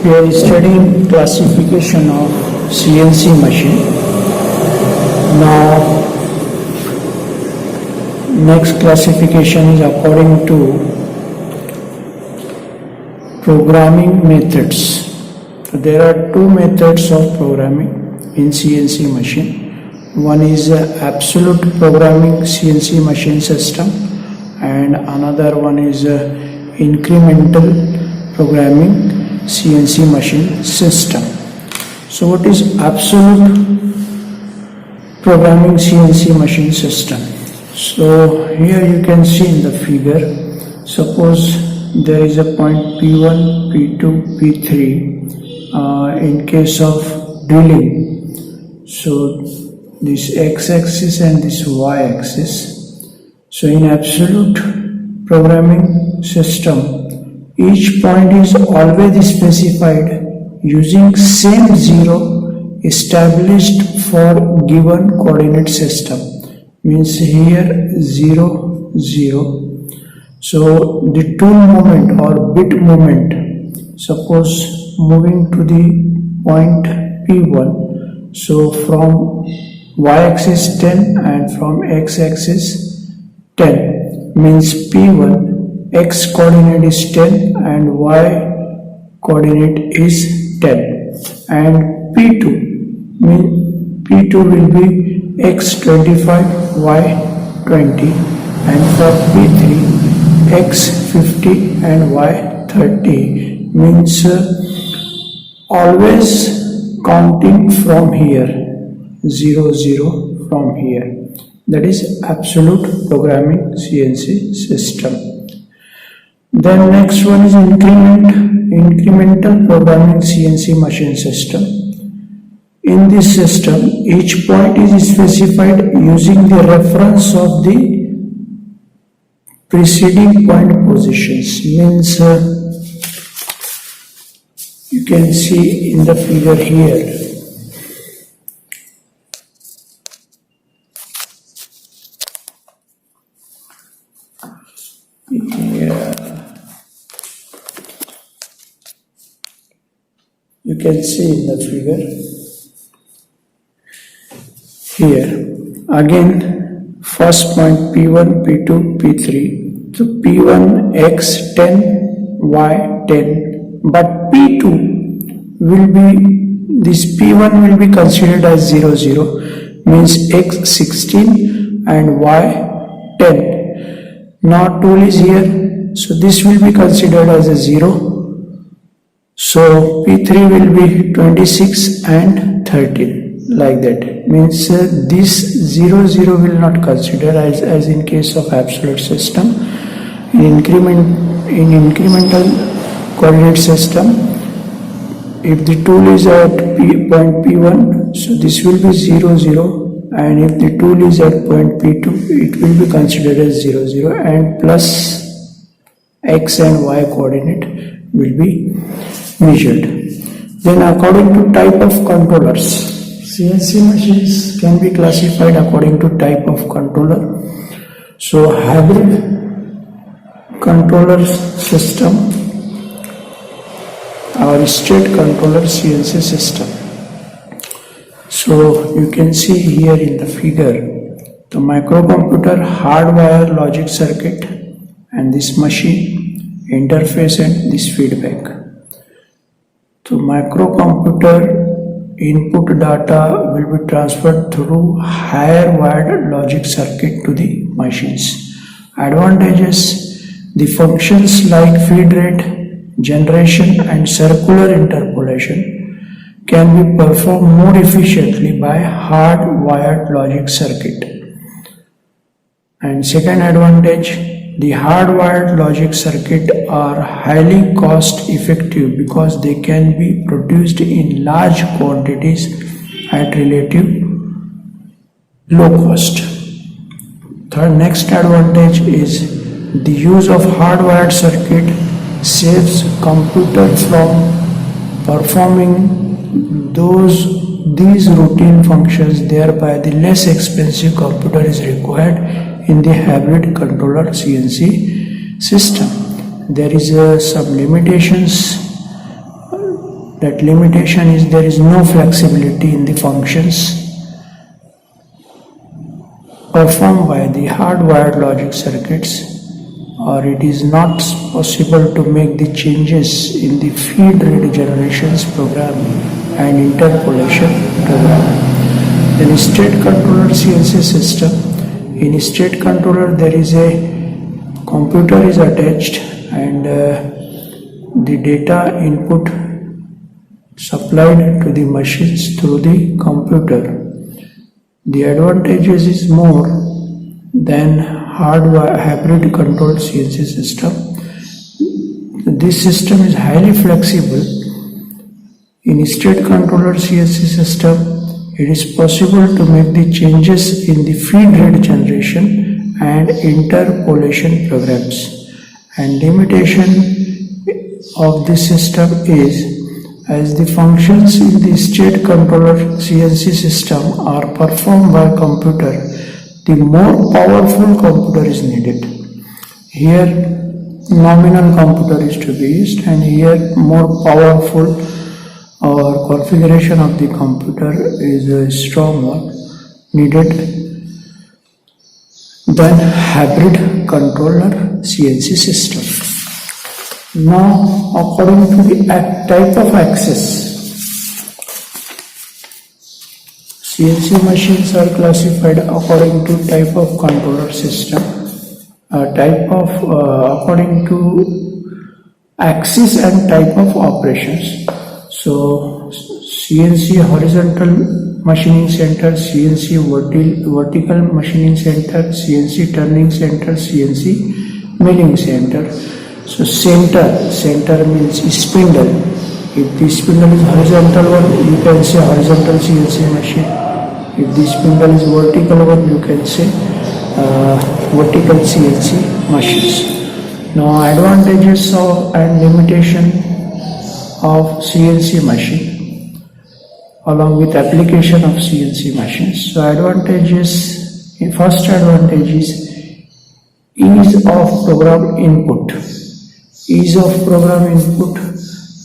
We are studying classification of CNC machine. Now, next classification is according to programming methods. So there are two methods of programming in CNC machine. One is absolute programming CNC machine system, and another one is incremental programming CNC machine system. So what is absolute programming CNC machine system? So here you can see in the figure, suppose there is a point P1, P2, P3 in case of drilling. So this x-axis and this y-axis. So in absolute programming system, each point is always specified using same zero established for given coordinate system. Means here 0, 0. So the tool movement or bit movement, suppose moving to the point P1. So from y-axis 10 and from x-axis 10, means P1 x coordinate is 10 and y coordinate is 10, and P2 means P2 will be x 25 y 20, and for P3 x 50 and y 30, means always counting from here 0, 0 from here. That is absolute programming CNC system. Then next one is incremental programming CNC machine system. In this system, each point is specified using the reference of the preceding point positions. Means you can see in the figure here. You can see in the figure here. Again, first point P1, P2, P3. So P1 x 10, y 10, but P2 will be, this P1 will be considered as 0, 0, means x 16 and y 10. Now tool is here, so this will be considered as a 0. So P3 will be 26 and 13, like that. Means this 0, 0 will not consider as in case of absolute system. In incremental coordinate system, if the tool is at point P1, so this will be 0, 0, and if the tool is at point P2, it will be considered as 0, 0, and plus x and y coordinate will be measured. Then according to type of controllers, CNC machines can be classified according to type of controller. So hybrid controller system or state controller CNC system. So you can see here in the figure the microcomputer hardwire logic circuit and this machine interface and this feedback. So microcomputer input data will be transferred through higher wired logic circuit to the machines. Advantages: the functions like feed rate, generation and circular interpolation can be performed more efficiently by hard-wired logic circuit. And second advantage, the hardwired logic circuit are highly cost effective because they can be produced in large quantities at relative low cost. Third, next advantage is the use of hardwired circuit saves computer from performing these routine functions, thereby the less expensive computer is required in the hybrid controller CNC system. There is some limitations That limitation is there is no flexibility in the functions performed by the hardwired logic circuits, or it is not possible to make the changes in the feed rate generations program and interpolation program. Then state controller CNC system. In state controller there is a computer is attached, and the data input supplied to the machines through the computer. The advantages is more than hybrid controlled CNC system. This system is highly flexible. In state controller CNC system, it is possible to make the changes in the feed rate generation and interpolation programs. And limitation of this system is, as the functions in the state controller CNC system are performed by computer, the more powerful computer is needed. Here nominal computer is to be used, and here more powerful or configuration of the computer is a strong one needed than hybrid controller CNC system. Now, according to the type of access, CNC machines are classified according to type of controller system, according to axis and type of operations. So, CNC horizontal machining center, CNC vertical machining center, CNC turning center, CNC milling center. So center means spindle. If the spindle is horizontal one, you can say horizontal CNC machine. If the spindle is vertical one, you can say vertical CNC machines. Now advantages and limitation of CNC machine along with application of CNC machines. So first advantage is ease of program input. Ease of program input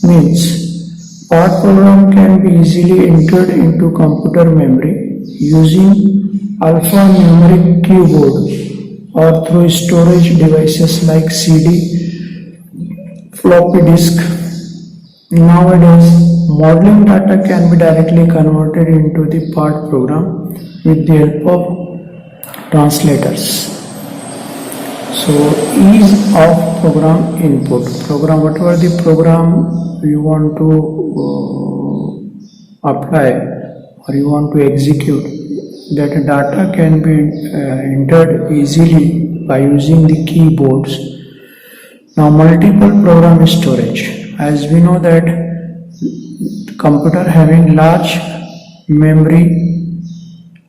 means part program can be easily entered into computer memory using alphanumeric keyboard or through storage devices like CD, floppy disk. Nowadays, modeling data can be directly converted into the part program with the help of translators. So ease of program input. Whatever the program you want to apply or you want to execute, that data can be entered easily by using the keyboards. Now multiple program storage. As we know that computer having large memory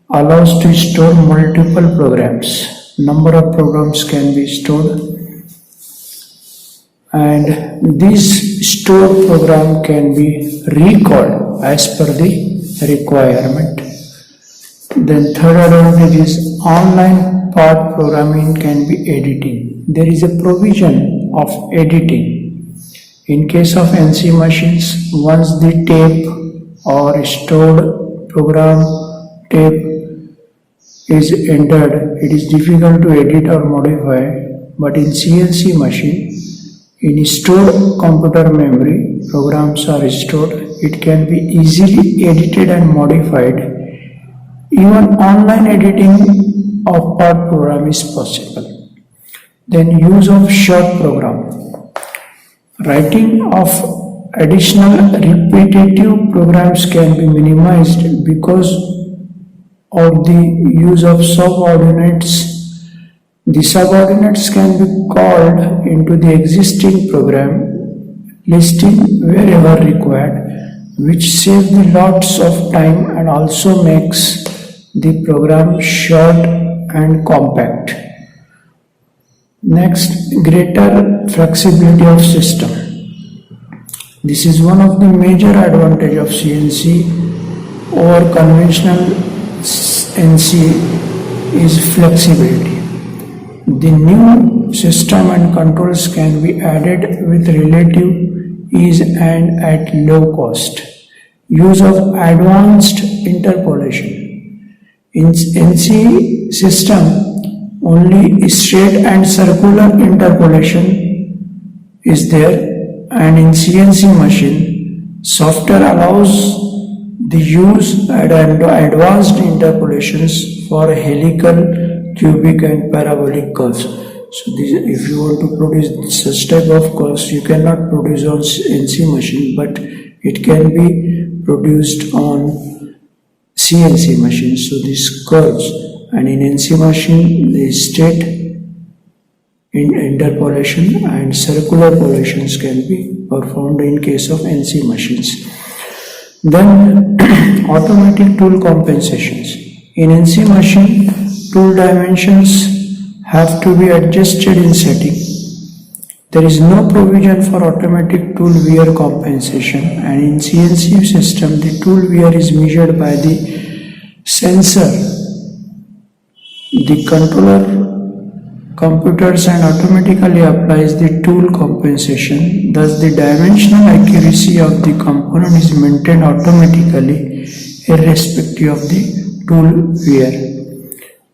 allows to store multiple programs. Number of programs can be stored, and this stored program can be recalled as per the requirement. Then third advantage is online part programming can be editing. There is a provision of editing. In case of NC machines, once the tape or stored program tape is entered, it is difficult to edit or modify. But in CNC machine, in stored computer memory, programs are stored. It can be easily edited and modified. Even online editing of part program is possible. Then use of short program. Writing of additional repetitive programs can be minimized because of the use of subordinates. The subordinates can be called into the existing program listing wherever required, which saves the lots of time and also makes the program short and compact. Next, greater flexibility of system. This is one of the major advantage of CNC over conventional NC is flexibility. The new system and controls can be added with relative is and at low cost. Use of advanced interpolation. In NC system, only straight and circular interpolation is there, and in CNC machine, software allows the use of advanced interpolations for helical, cubic and parabolic curves. So if you want to produce such type of curves, you cannot produce on NC machine, but it can be produced on CNC machine. So these curves, and in NC machine, the straight interpolation and circular polations can be performed in case of NC machines. Then automatic tool compensations. In NC machine, tool dimensions have to be adjusted in setting. There is no provision for automatic tool wear compensation, and in CNC system, the tool wear is measured by the sensor. The controller computers and automatically applies the tool compensation. Thus, the dimensional accuracy of the component is maintained automatically, irrespective of the tool wear.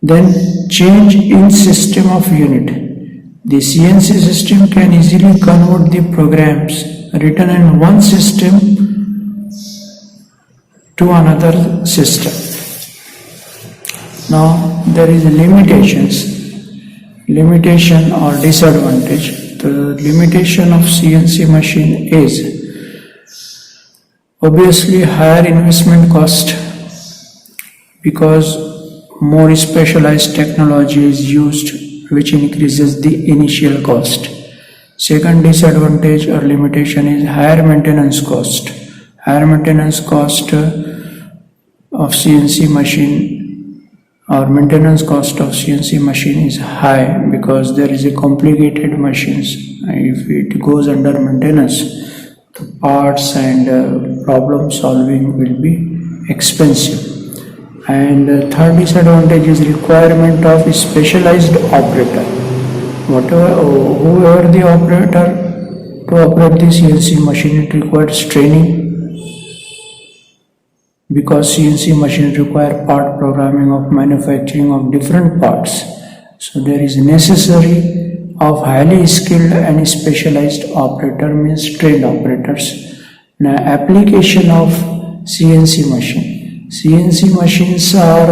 Then, change in system of unit. The CNC system can easily convert the programs written in one system to another system. Now, there is limitation or disadvantage. The limitation of CNC machine is obviously higher investment cost, because more specialized technology is used, which increases the initial cost. Second disadvantage or limitation is higher maintenance cost. Higher maintenance cost of CNC machine, or maintenance cost of CNC machine is high, because there is a complicated machines. If it goes under maintenance, the parts and problem solving will be expensive. And third disadvantage is requirement of a specialized operator. Whoever the operator, to operate the CNC machine, it requires training, because CNC machine require part programming of manufacturing of different parts. So there is necessary of highly skilled and specialized operator, means trained operators. Now, application of CNC machine. CNC machines are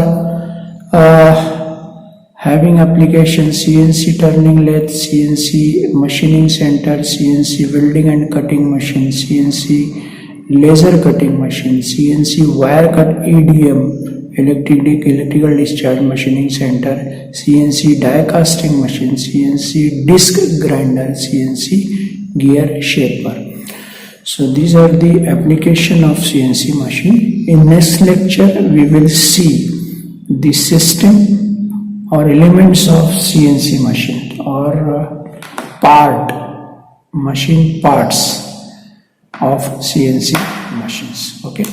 having applications: CNC turning lathe, CNC machining center, CNC welding and cutting machine, CNC laser cutting machine, CNC wire cut EDM, electrical discharge machining center, CNC die casting machine, CNC disc grinder, CNC gear shaper. So these are the application of CNC machine. In next lecture, we will see the system or elements of CNC machine, or machine parts of CNC machines. Okay.